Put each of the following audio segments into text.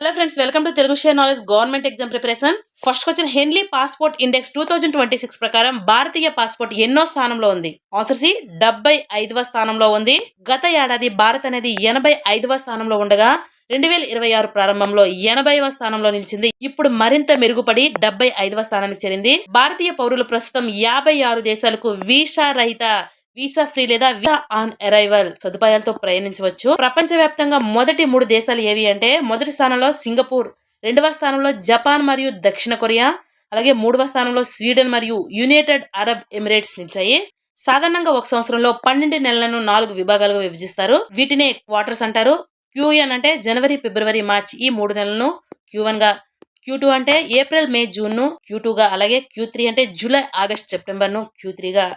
Hello friends, welcome to Telugu share knowledge government exam preparation. First question, హెన్లీ passport index 2026 ప్రకారం భారతీయ passport ఎన్నో స్థానంలో ఉంది? Answer C 75వ స్థానంలో ఉంది. గత ఏడాది భారత్ అనేది 85వ స్థానంలో ఉండగా 2026 ప్రారంభంలో 80వ స్థానంలో నిలిచింది. ఇప్పుడు మరింత మెరుగుపడి 75వ స్థానానికి చేరింది. భారతీయ పౌరులు ప్రస్తుతం 56 దేశాలకు వీసా ఫ్రీ లేదా వీసా ఆన్ అరైవల్ సదుపాయాలతో ప్రయాణించవచ్చు. ప్రపంచవ్యాప్తంగా మొదటి 3 దేశాలు ఏవి అంటే, మొదటి స్థానంలో సింగపూర్, రెండవ స్థానంలో జపాన్ మరియు దక్షిణ కొరియా, అలాగే మూడవ స్థానంలో స్వీడన్ మరియు యునైటెడ్ అరబ్ ఎమిరేట్స్ నిలిచాయి. సాధారణంగా ఒక సంవత్సరంలో 12 నెలలను 4 విభాగాలుగా విభజిస్తారు. వీటినే క్వార్టర్స్ అంటారు. Q1 అంటే జనవరి, ఫిబ్రవరి, మార్చి ఈ 3 నెలలను Q1 గా, Q2 అంటే ఏప్రిల్, మే, జూన్ ను Q2 గా, అలాగే Q3 అంటే జూలై, ఆగస్ట్, సెప్టెంబర్ ను Q3 గా,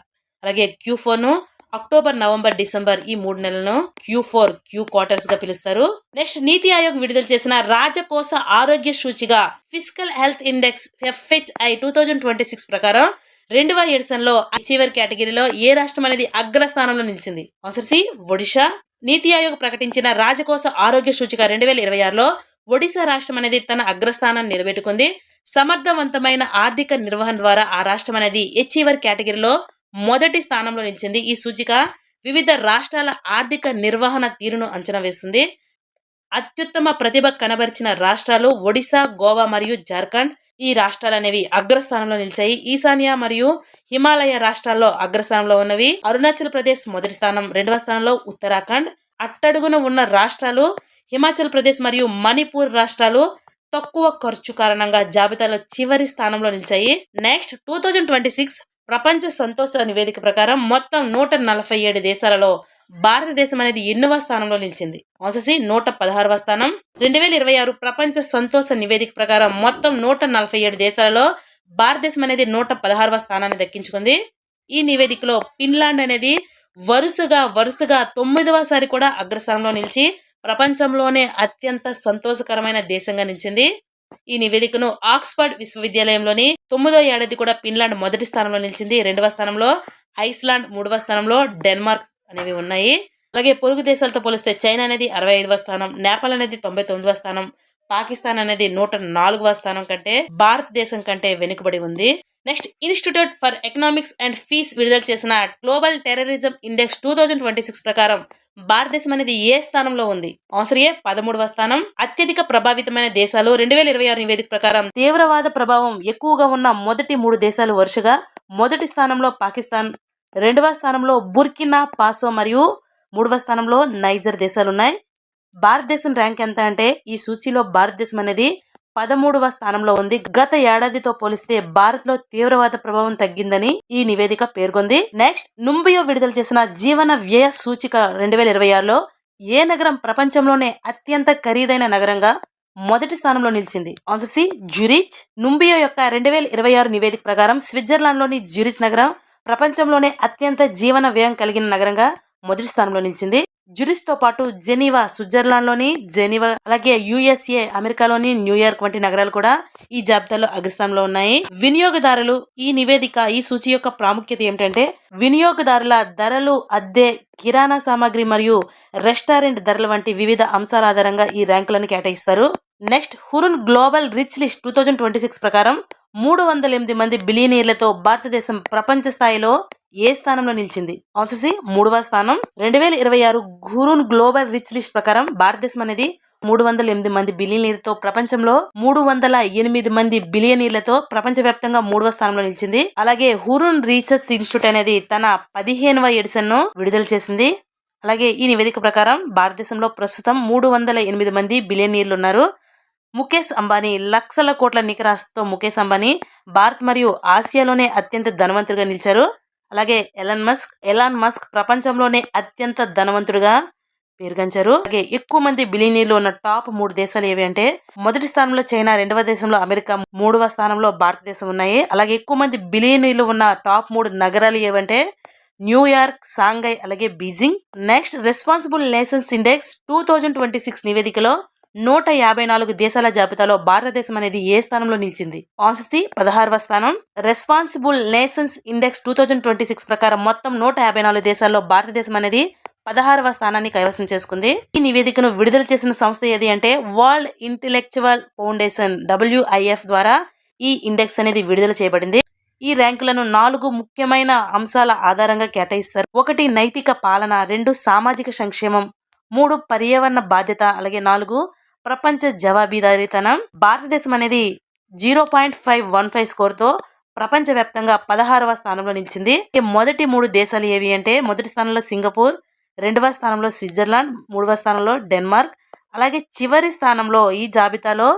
అలాగే Q4 ను అక్టోబర్, నవంబర్, డిసెంబర్ ఈ 3 నెలలను Q4 క్వార్టర్స్ గా పిలుస్తారు. నెక్స్ట్, నీతి ఆయోగ్ విడుదల చేసిన రాజకోశ ఆరోగ్య సూచిగా ఫిజికల్ హెల్త్ ఇండెక్స్ FHI 2026 ప్రకారం 2వ ఎడిషన్లో అచీవర్ కేటగిరీలో ఏ రాష్ట్రం అనేది అగ్రస్థానంలో నిలిచింది? Answer C Odisha. నీతి ఆయోగ్ ప్రకటించిన రాజకోశ ఆరోగ్య సూచిక 2026లో ఒడిశా రాష్ట్రం అనేది తన అగ్రస్థానాన్ని నిలబెట్టుకుంది. సమర్థవంతమైన ఆర్థిక నిర్వహణ ద్వారా ఆ రాష్ట్రం అనేది అచీవర్ కేటగిరీలో మొదటి స్థానంలో నిలిచింది. ఈ సూచిక వివిధ రాష్ట్రాల ఆర్థిక నిర్వహణ తీరును అంచనా వేస్తుంది. అత్యుత్తమ ప్రతిభ కనబరిచిన రాష్ట్రాలు ఒడిశా, గోవా మరియు జార్ఖండ్. ఈ రాష్ట్రాలు అనేవి అగ్రస్థానంలో నిలిచాయి. ఈశాన్య మరియు హిమాలయ రాష్ట్రాల్లో అగ్రస్థానంలో ఉన్నవి. అరుణాచల్ ప్రదేశ్ మొదటి స్థానం, 2వ స్థానంలో ఉత్తరాఖండ్. అట్టడుగున ఉన్న రాష్ట్రాలు హిమాచల్ ప్రదేశ్ మరియు మణిపూర్ రాష్ట్రాలు తక్కువ ఖర్చు కారణంగా జాబితాలో చివరి స్థానంలో నిలిచాయి. నెక్స్ట్, 2026 ప్రపంచ సంతోష నివేదిక ప్రకారం మొత్తం 147 దేశాలలో భారతదేశం అనేది ఎన్నవ స్థానంలో నిలిచింది? ఆన్సర్ సి 116వ స్థానం. 2026 ప్రపంచ సంతోష నివేదిక ప్రకారం మొత్తం 147 దేశాలలో భారతదేశం అనేది 116వ స్థానాన్ని దక్కించుకుంది. ఈ నివేదికలో ఫిన్లాండ్ అనేది వరుసగా 9వసారి కూడా అగ్రస్థానంలో నిలిచి ప్రపంచంలోనే అత్యంత సంతోషకరమైన దేశంగా నిలిచింది. ఈ నివేదికను ఆక్స్ఫర్డ్ విశ్వవిద్యాలయంలోని 9వ ఏడాది కూడా ఫిన్లాండ్ మొదటి స్థానంలో నిలిచింది. 2వ స్థానంలో ఐస్లాండ్, 3వ స్థానంలో డెన్మార్క్ అనేవి ఉన్నాయి. అలాగే పొరుగు దేశాలతో పోలిస్తే చైనా అనేది 65వ స్థానం, నేపాల్ అనేది 99వ స్థానం, పాకిస్తాన్ అనేది 104వ స్థానం కంటే భారతదేశం కంటే వెనుకబడి ఉంది. Next, institute for economics and peace విడుదల చేసిన గ్లోబల్ టెర్రరిజం ఇండెక్స్ 2026 ప్రకారం భారతదేశం అనేది ఏ స్థానంలో ఉంది? ఆన్సర్ ఏ 13వ స్థానం. అత్యధిక ప్రభావితమైన దేశాలు 2026 నివేదిక ప్రకారం తీవ్రవాద ప్రభావం ఎక్కువగా ఉన్న మొదటి 3 దేశాలు వరుసగా మొదటి స్థానంలో పాకిస్తాన్, 2వ స్థానంలో బుర్కినా ఫాసో మరియు 3వ స్థానంలో నైజర్ దేశాలు ఉన్నాయి. భారతదేశం ర్యాంక్ ఎంత అంటే, ఈ సూచీలో భారతదేశం అనేది 13వ స్థానంలో ఉంది. గత ఏడాదితో పోలిస్తే భారత్ లో తీవ్రవాద ప్రభావం తగ్గిందని ఈ నివేదిక పేర్కొంది. నెక్స్ట్, నుంబియో విడుదల చేసిన జీవన వ్యయ సూచిక 2026లో ఏ నగరం ప్రపంచంలోనే అత్యంత ఖరీదైన నగరంగా మొదటి స్థానంలో నిలిచింది? Answer C Zurich. నుంబియో యొక్క 2026 నివేదిక ప్రకారం స్విట్జర్లాండ్ లోని జ్యూరిచ్ నగరం ప్రపంచంలోనే అత్యంత జీవన వ్యయం కలిగిన నగరంగా మొదటి స్థానంలో నిలిచింది. జ్యూరిచ్ తో పాటు జెనీవా, స్విట్జర్లాండ్ లోని జెనీవా, అలాగే USA అమెరికాలోని న్యూయార్క్ వంటి నగరాలు కూడా ఈ జాబితాలో అగ్రస్థానంలో ఉన్నాయి. వినియోగదారులు ఈ సూచి యొక్క ప్రాముఖ్యత ఏమిటంటే, వినియోగదారుల ధరలు, అద్దె, కిరాణా సామాగ్రి మరియు రెస్టారెంట్ ధరల వంటి వివిధ అంశాల ఆధారంగా ఈ ర్యాంకులను కేటాయిస్తారు. Next, Hurun global rich list 2026 ప్రకారం 308 మంది బిలియనీర్లతో భారతదేశం ప్రపంచ స్థాయిలో ఏ స్థానంలో నిలిచింది? ఆన్సర్ సి 3వ స్థానం. 2026 హురున్ గ్లోబల్ రిచ్ లిస్ట్ ప్రకారం భారతదేశం అనేది 308 మంది బిలియనీర్లతో ప్రపంచంలో 308 మంది బిలియనీర్లతో ప్రపంచవ్యాప్తంగా 3వ స్థానంలో నిలిచింది. అలాగే హురున్ రీసెర్చ్ ఇన్స్టిట్యూట్ అనేది తన 15వ ఎడిషన్ ను విడుదల చేసింది. అలాగే ఈ నివేదిక ప్రకారం భారతదేశంలో ప్రస్తుతం 308 మంది బిలియనీర్లు ఉన్నారు. ముఖేష్ అంబానీ లక్షల కోట్ల నికరాస్తితో ముఖేష్ అంబానీ భారత్ మరియు ఆసియాలోనే అత్యంత ధనవంతుడిగా నిలిచారు. అలాగే ఎలాన్ మస్క్ ప్రపంచంలోనే అత్యంత ధనవంతుడిగా పేరుగాంచారు. అలాగే ఎక్కువ మంది బిలియనీర్లు ఉన్న టాప్ 3 దేశాలు ఏవి అంటే, మొదటి స్థానంలో చైనా, 2వ దేశంలో అమెరికా, 3వ స్థానంలో భారతదేశం ఉన్నాయి. అలాగే ఎక్కువ మంది బిలియనీర్లు ఉన్న టాప్ 3 నగరాలు ఏవంటే న్యూయార్క్, షాంఘై, అలాగే Beijing. Next, responsible nations index 2026 నివేదికలో 154 దేశాల జాబితాలో భారతదేశం అనేది ఏ స్థానంలో నిలిచింది? ఆన్సర్ సి 16వ స్థానం. రెస్పాన్సిబుల్ నేషన్స్ ఇండెక్స్ 2026 ప్రకారం మొత్తం 154 దేశాల్లో భారతదేశం అనేది 16వ స్థానాన్ని కైవసం చేసుకుంది. ఈ నివేదికను విడుదల చేసిన సంస్థ ఏది అంటే వరల్డ్ ఇంటెలెక్చువల్ ఫౌండేషన్ WIF ద్వారా ఈ ఇండెక్స్ అనేది విడుదల చేయబడింది. ఈ ర్యాంకులను 4 ముఖ్యమైన అంశాల ఆధారంగా కేటాయిస్తారు. 1 నైతిక పాలన, 2 సామాజిక సంక్షేమం, 3 పర్యావరణ బాధ్యత, అలాగే 4 ప్రపంచ జవాబుదారీతనం. భారతదేశం అనేది 0.515 స్కోర్తో ప్రపంచవ్యాప్తంగా 16వ స్థానంలో నిలిచింది. మొదటి 3 దేశాలు ఏవి అంటే మొదటి స్థానంలో సింగపూర్, 2వ స్థానంలో స్విట్జర్లాండ్, 3వ స్థానంలో డెన్మార్క్, అలాగే చివరి స్థానంలో ఈ జాబితాలో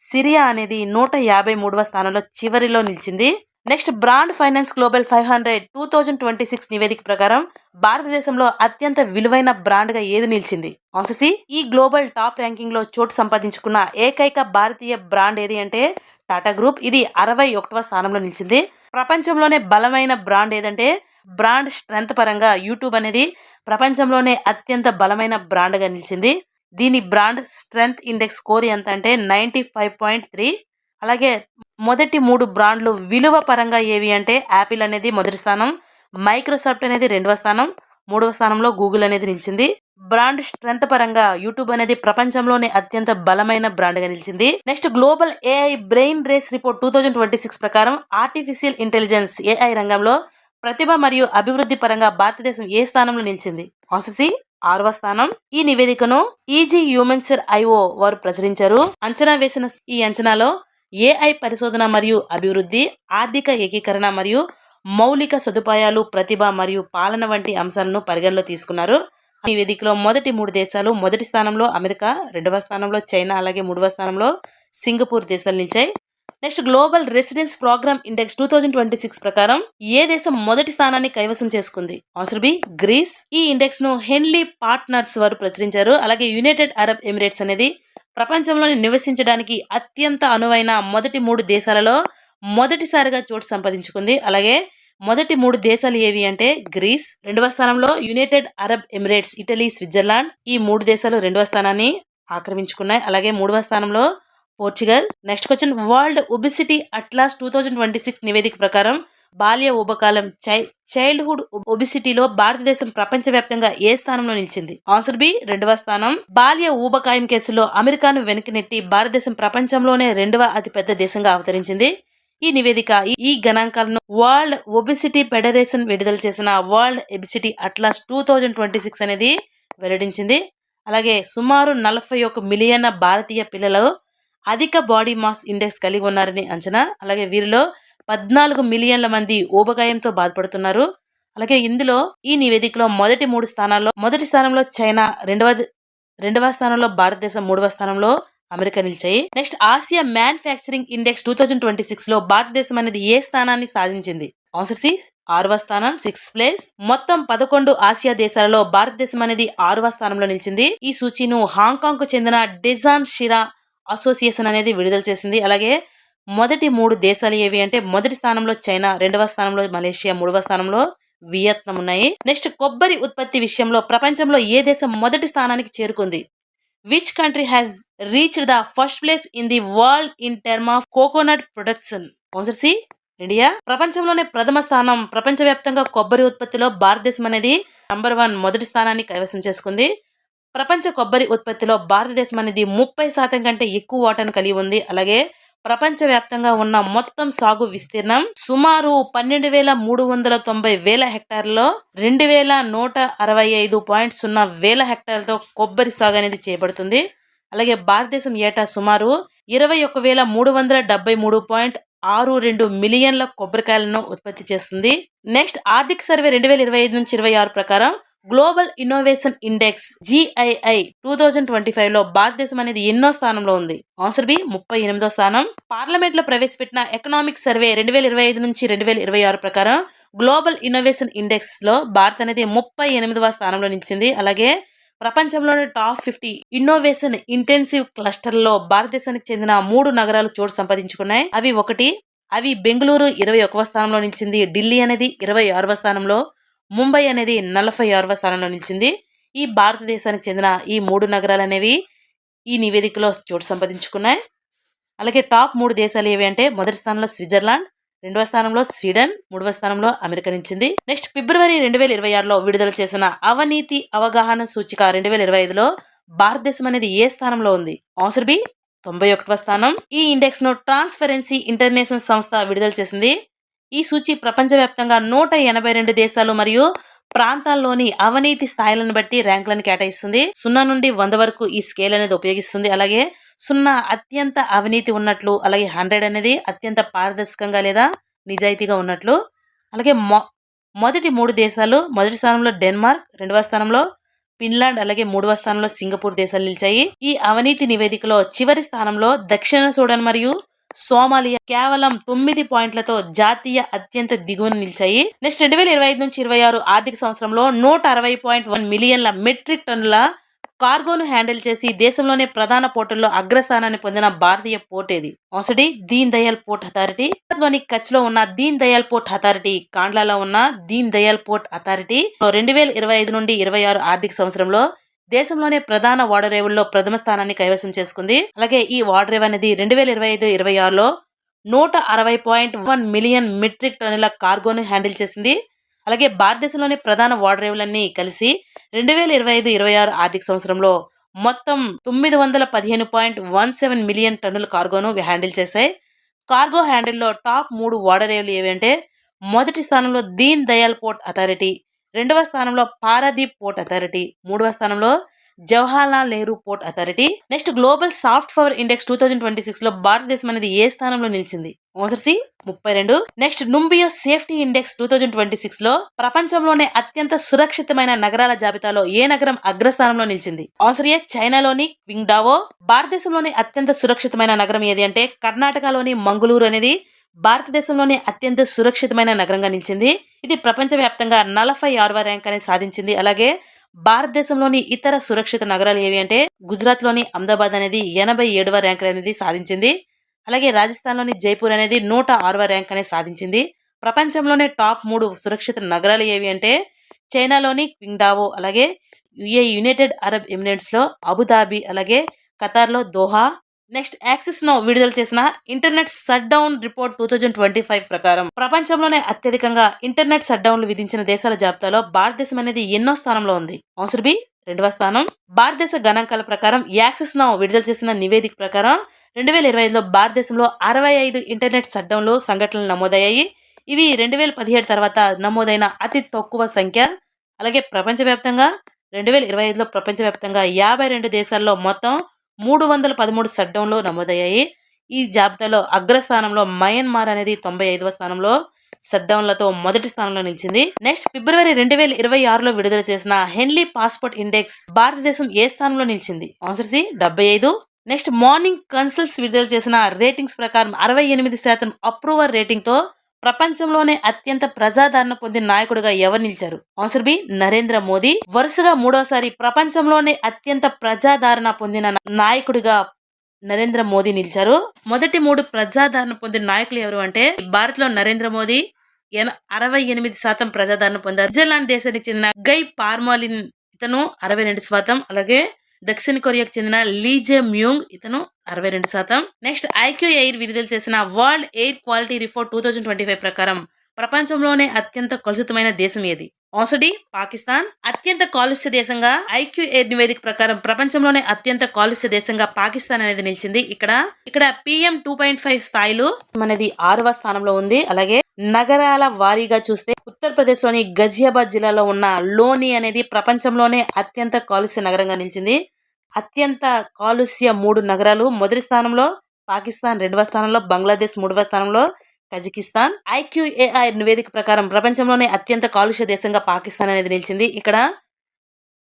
సిరియా అనేది 153వ స్థానంలో చివరిలో నిలిచింది. నెక్స్ట్ బ్రాండ్ ఫైనాన్స్ గ్లోబల్ 500 2026 నివేదిక ప్రకారం భారతదేశంలో అత్యంత విలువైన బ్రాండ్ గా ఏది నిలిచింది? Answer C. ఈ గ్లోబల్ టాప్ ర్యాంకింగ్ లో చోటు సంపాదించుకున్న ఏకైక భారతీయ బ్రాండ్ ఏది అంటే టాటా గ్రూప్. ఇది 61వ స్థానంలో నిలిచింది. ప్రపంచంలోనే బలమైన బ్రాండ్ ఏదంటే బ్రాండ్ స్ట్రెంత్ పరంగా యూట్యూబ్ అనేది ప్రపంచంలోనే అత్యంత బలమైన బ్రాండ్ గా నిలిచింది. దీని బ్రాండ్ స్ట్రెంత్ ఇండెక్స్ స్కోర్ ఎంత అంటే 95.3. అలాగే మొదటి 3 బ్రాండ్లు విలువ పరంగా ఏవి అంటే యాపిల్ అనేది మొదటి స్థానం, మైక్రోసాఫ్ట్ అనేది 2వ స్థానం, 3వ స్థానంలో గూగుల్ అనేది నిలిచింది. బ్రాండ్ స్ట్రెంత్ పరంగా యూట్యూబ్ అనేది ప్రపంచంలోనే అత్యంత బలమైన బ్రాండ్ గా నిలిచింది. Next global AI brain race report 2026 ప్రకారం ఆర్టిఫిషియల్ ఇంటెలిజెన్స్ AI రంగంలో ప్రతిభ మరియు అభివృద్ధి పరంగా భారతదేశం ఏ స్థానంలో నిలిచింది? Answer C. 6వ స్థానం. ఈ నివేదికను ఈజీ హ్యూమన్సర్ IO వారు ప్రచురించారు. అంచనా వేసిన ఈ అంచనాలో AI పరిశోధన మరియు అభివృద్ధి, ఆర్థిక ఏకీకరణ మరియు మౌలిక సదుపాయాలు, ప్రతిభ మరియు పాలన వంటి అంశాలను పరిగణలో తీసుకున్నారు. ఈ నివేదికలో మొదటి 3 దేశాలు మొదటి స్థానంలో అమెరికా, 2వ స్థానంలో చైనా, అలాగే 3వ స్థానంలో సింగపూర్ దేశాలు నిలిచాయి. Next global residence program index 2026 ప్రకారం ఏ దేశం మొదటి స్థానాన్ని కైవసం చేసుకుంది? Answer B. గ్రీస్. ఈ ఇండెక్స్ ను హెన్లీ పార్ట్నర్స్ వారు ప్రచురించారు. అలాగే యునైటెడ్ అరబ్ ఎమిరేట్స్ అనేది ప్రపంచంలో నివసించడానికి అత్యంత అనువైన మొదటి 3 దేశాలలో మొదటిసారిగా చోటు సంపాదించుకుంది. అలాగే మొదటి 3 దేశాలు ఏవి అంటే గ్రీస్, 2వ స్థానంలో United Arab Emirates, Italy, Switzerland. ఈ 3 దేశాలు 2వ స్థానాన్ని ఆక్రమించుకున్నాయి. అలాగే 3వ స్థానంలో Portugal. Next question world obesity atlas 2026 నివేదిక ప్రకారం బాల్య ఊబకాలం చైల్డ్హుడ్ ఒబిసిటీలో భారతదేశం ప్రపంచవ్యాప్తంగా ఏ స్థానంలో నిలిచింది? Answer B. 2వ స్థానం. బాల్య ఊబకాయం కేసులో అమెరికాను వెనక్కి నెట్టి భారతదేశం ప్రపంచంలోనే 2వ అతిపెద్ద దేశంగా అవతరించింది. ఈ నివేదిక ఈ గణాంకాలను వరల్డ్ ఒబిసిటీ ఫెడరేషన్ విడుదల చేసిన వరల్డ్ ఒబిసిటీ అట్లాస్ 2026 అనేది వెల్లడించింది. అలాగే సుమారు 41 మిలియన్ భారతీయ పిల్లలు అధిక బాడీ మాస్ ఇండెక్స్ కలిగి ఉన్నారని అంచనా. అలాగే వీరిలో 14 మిలియన్ల మంది ఊబకాయంతో బాధపడుతున్నారు. అలాగే ఇందులో ఈ నివేదికలో మొదటి 3 స్థానాల్లో మొదటి స్థానంలో చైనా, రెండవ స్థానంలో భారతదేశం, 3వ స్థానంలో అమెరికా నిలిచాయి. నెక్స్ట్ ఆసియా మ్యానుఫ్యాక్చరింగ్ ఇండెక్స్ 2026 లో భారతదేశం అనేది ఏ స్థానాన్ని సాధించింది? Answer C. 6వ స్థానం, 6th ప్లేస్. మొత్తం 11 ఆసియా దేశాలలో భారతదేశం అనేది 6వ స్థానంలో నిలిచింది. ఈ సూచీను హాంకాంగ్ కు చెందిన డిజాన్ షిరా అసోసియేషన్ అనేది విడుదల చేసింది. అలాగే మొదటి 3 దేశాలు ఏవి అంటే మొదటి స్థానంలో చైనా, 2వ స్థానంలో మలేషియా, 3వ స్థానంలో వియత్నాం ఉన్నాయి. నెక్స్ట్ కొబ్బరి ఉత్పత్తి విషయంలో ప్రపంచంలో ఏ దేశం మొదటి స్థానానికి చేరుకుంది? Which country has reached the first place in the world in term of coconut production? Answer C. India. ప్రపంచంలోనే ప్రథమ స్థానం. ప్రపంచవ్యాప్తంగా కొబ్బరి ఉత్పత్తిలో భారతదేశం అనేది నంబర్ 1 మొదటి స్థానాన్ని కైవసం చేసుకుంది. ప్రపంచ కొబ్బరి ఉత్పత్తిలో భారతదేశం అనేది 30% కంటే ఎక్కువ వాటాను కలిగి ఉంది. అలాగే ప్రపంచవ్యాప్తంగా ఉన్న మొత్తం సాగు విస్తీర్ణం సుమారు 12,390,000 హెక్టార్లలో 2,165.0 హెక్టార్లతో కొబ్బరి సాగు అనేది చేయబడుతుంది. అలాగే భారతదేశం ఏటా సుమారు 21,373.62 మిలియన్ల కొబ్బరికాయలను ఉత్పత్తి చేస్తుంది. నెక్స్ట్ ఆర్థిక సర్వే 2025 నుంచి 26 ప్రకారం గ్లోబల్ ఇన్నోవేషన్ ఇండెక్స్ GII 2025 లో భారతదేశం అనేది ఎన్నో స్థానంలో ఉంది? Answer B. 38వ స్థానం. పార్లమెంట్ లో ప్రవేశపెట్టిన ఎకనామిక్ సర్వే 2025 నుంచి 2026 ప్రకారం గ్లోబల్ ఇన్నోవేషన్ ఇండెక్స్ లో భారత్ అనేది 38వ స్థానంలో నిలిచింది. అలాగే ప్రపంచంలోని టాప్ 50 ఇన్నోవేషన్ ఇంటెన్సివ్ క్లస్టర్ లో భారతదేశానికి చెందిన 3 నగరాలు చోటు సంపాదించుకున్నాయి. అవి బెంగళూరు 21వ స్థానంలో నిలిచింది, ఢిల్లీ అనేది 26వ స్థానంలో, ముంబై అనేది 46వ స్థానంలో నిలిచింది. ఈ భారతదేశానికి చెందిన ఈ 3 నగరాలు అనేవి ఈ నివేదికలో చోటు సంపాదించుకున్నాయి. అలాగే టాప్ 3 దేశాలు ఏవి అంటే మొదటి స్థానంలో స్విట్జర్లాండ్, రెండవ స్థానంలో స్వీడన్, మూడవ స్థానంలో అమెరికా నిలిచింది. నెక్స్ట్ ఫిబ్రవరి 2026లో విడుదల చేసిన అవినీతి అవగాహన సూచిక 2025లో భారతదేశం అనేది ఏ స్థానంలో ఉంది? ఆన్సర్ బి 91వ స్థానం. ఈ ఇండెక్స్ ను ట్రాన్స్పరెన్సీ ఇంటర్నేషనల్ సంస్థ విడుదల చేసింది. ఈ సూచి ప్రపంచవ్యాప్తంగా 182 దేశాలు మరియు ప్రాంతాల్లోని అవినీతి స్థాయిలను బట్టి ర్యాంకులను కేటాయిస్తుంది. 0 నుండి 100 వరకు ఈ స్కేల్ అనేది ఉపయోగిస్తుంది. అలాగే 0 అత్యంత అవినీతి ఉన్నట్లు, అలాగే 100 అనేది అత్యంత పారదర్శకంగా లేదా నిజాయితీగా ఉన్నట్లు. అలాగే మొదటి 3 దేశాలు, మొదటి స్థానంలో డెన్మార్క్, రెండవ స్థానంలో ఫిన్లాండ్, అలాగే మూడవ స్థానంలో సింగపూర్ దేశాలు నిలిచాయి. ఈ అవినీతి నివేదికలో చివరి స్థానంలో దక్షిణ సూడాన్ మరియు సోమాలియా కేవలం 9 పాయింట్లతో జాతీయ అత్యంత దిగువన నిలిచాయి. నెక్స్ట్ 2025 నుంచి 26 ఆర్థిక సంవత్సరంలో 160.1 మిలియన్ల మెట్రిక్ టన్నుల కార్గోను హ్యాండిల్ చేసి దేశంలోనే ప్రధాన పోర్టుల్లో అగ్రస్థానాన్ని పొందిన భారతీయ పోర్ట్ ఏది? Answer Deen Dayal port authority. లోని కచ్ లో ఉన్న దీన్ దయాల్ పోర్ట్ అథారిటీ, కాండ్లాలో ఉన్న దీన్ దయాల్ పోర్ట్ అథారిటీ 2025 నుండి 26 ఆర్థిక సంవత్సరంలో దేశంలోనే ప్రధాన ఓడరేవుల్లో ప్రథమ స్థానాన్ని కైవసం చేసుకుంది. అలాగే ఈ ఓడరేవు అనేది 2025-26లో 160.1 మిలియన్ మెట్రిక్ టన్నుల కార్గోను హ్యాండిల్ చేసింది. అలాగే భారతదేశంలోని ప్రధాన ఓడరేవులన్నీ కలిసి 2025-26 ఆర్థిక సంవత్సరంలో మొత్తం 915.17 మిలియన్ టన్నుల కార్గోను హ్యాండిల్ చేశాయి. కార్గో హ్యాండిల్లో టాప్ 3 ఓడరేవులు ఏవంటే మొదటి స్థానంలో దీన్ దయాల్ పోర్ట్ అథారిటీ, రెండవ స్థానంలో పారాదీప్ పోర్ట్ అథారిటీ, మూడవ స్థానంలో Jawaharlal Nehru port authority. Next global soft power index 2026 లో భారతదేశం అనేది ఏ స్థానంలో నిలిచింది? Answer C 32. Next Numbeo safety index 2026 లో ప్రపంచంలోనే అత్యంత సురక్షితమైన నగరాల జాబితాలో ఏ నగరం అగ్రస్థానంలో నిలిచింది? ఆన్సర్ ఏ చైనాలోని క్వింగ్డావో. భారతదేశంలోని అత్యంత సురక్షితమైన నగరం ఏది అంటే కర్ణాటకలోని మంగళూరు అనేది భారతదేశంలోనే అత్యంత సురక్షితమైన నగరంగా నిలిచింది. ఇది ప్రపంచవ్యాప్తంగా 46వ ర్యాంక్ అనేది సాధించింది. అలాగే భారతదేశంలోని ఇతర సురక్షిత నగరాలు ఏవి అంటే గుజరాత్ లోని అహ్మదాబాద్ అనేది 87వ ర్యాంక్ అనేది సాధించింది. అలాగే రాజస్థాన్లోని జైపూర్ అనేది 106వ ర్యాంక్ అనేది సాధించింది. ప్రపంచంలోనే టాప్ 3 సురక్షిత నగరాలు ఏవి అంటే చైనాలోని క్వింగ్డావో, అలాగే యునైటెడ్ అరబ్ ఎమిరేట్స్ లో అబుదాబి, అలాగే ఖతార్ లో దోహా. నెక్స్ట్ యాక్సిస్ నో విడుదల చేసిన ఇంటర్నెట్ షట్ డౌన్ రిపోర్ట్ 2025 ప్రకారం ప్రపంచంలోనే అత్యధికంగా ఇంటర్నెట్ షట్ డౌన్లు విధించిన దేశాల జాబితాలో భారతదేశం అనేది ఎన్నో స్థానంలో ఉంది? ఆన్సర్ బి 2వ స్థానం. భారతదేశ గణాంకాల ప్రకారం యాక్సిస్ నో విడుదల చేసిన నివేదిక ప్రకారం 2025లో భారతదేశంలో 65 ఇంటర్నెట్ షట్ డౌన్లు సంఘటనలు నమోదయ్యాయి. ఇవి 2017 తర్వాత నమోదైన అతి తక్కువ సంఖ్య. అలాగే ప్రపంచవ్యాప్తంగా 2025లో ప్రపంచవ్యాప్తంగా 52 దేశాల్లో మొత్తం 313 షట్ డౌన్లు నమోదయ్యాయి. ఈ జాబితాలో అగ్రస్థానంలో మయన్మార్ అనేది 95వ స్థానంలో షట్ డౌన్లతో మొదటి స్థానంలో నిలిచింది. నెక్స్ట్ ఫిబ్రవరి 2026లో విడుదల చేసిన హెన్లీ పాస్పోర్ట్ ఇండెక్స్ భారతదేశం ఏ స్థానంలో నిలిచింది? Answer C 75. Next morning consults విడుదల చేసిన రేటింగ్స్ ప్రకారం 68% అప్రూవర్ రేటింగ్ తో ప్రపంచంలోనే అత్యంత ప్రజాదరణ పొందిన నాయకుడిగా ఎవరు నిలిచారు? Answer B Narendra Modi. వరుసగా 3వసారి ప్రపంచంలోనే అత్యంత ప్రజాదరణ పొందిన నాయకుడిగా నరేంద్ర మోదీ నిలిచారు. మొదటి 3 ప్రజాదరణ పొందిన నాయకులు ఎవరు అంటే భారత్ లో నరేంద్ర మోదీ 68% ప్రజాదరణ పొందారు. స్విట్జర్లాండ్ దేశానికి చెందిన గై పార్మాలిన్ ఇతను 62%. అలాగే దక్షిణ కొరియాకు చెందిన లీజే మ్యూంగ్ ఇతను 62%. నెక్స్ట్ ఐక్యూ ఎయిర్ విడుదల చేసిన వరల్డ్ ఎయిర్ క్వాలిటీ రిపోర్ట్ 2025 ప్రకారం ప్రపంచంలోనే అత్యంత కలుషితమైన దేశం ఏది? Answer D Pakistan. అత్యంత కాలుష్య దేశంగా ఐక్యూ ఎయిర్ నివేదిక ప్రకారం ప్రపంచంలోనే అత్యంత కాలుష్య దేశంగా పాకిస్తాన్ అనేది నిలిచింది. ఇక్కడ PM 2.5 స్థాయిలు అనేది 6వ స్థానంలో ఉంది. అలాగే నగరాల వారీగా చూస్తే ఉత్తరప్రదేశ్ లోని గజియాబాద్ జిల్లాలో ఉన్న లోని అనేది ప్రపంచంలోనే అత్యంత కాలుష్య నగరంగా నిలిచింది. అత్యంత కాలుష్య 3 నగరాలు మొదటి స్థానంలో పాకిస్తాన్, రెండవ స్థానంలో బంగ్లాదేశ్, మూడవ స్థానంలో కజకిస్తాన్. IQAI నివేదిక ప్రకారం ప్రపంచంలోనే అత్యంత కాలుష్య దేశంగా పాకిస్తాన్ అనేది నిలిచింది. ఇక్కడ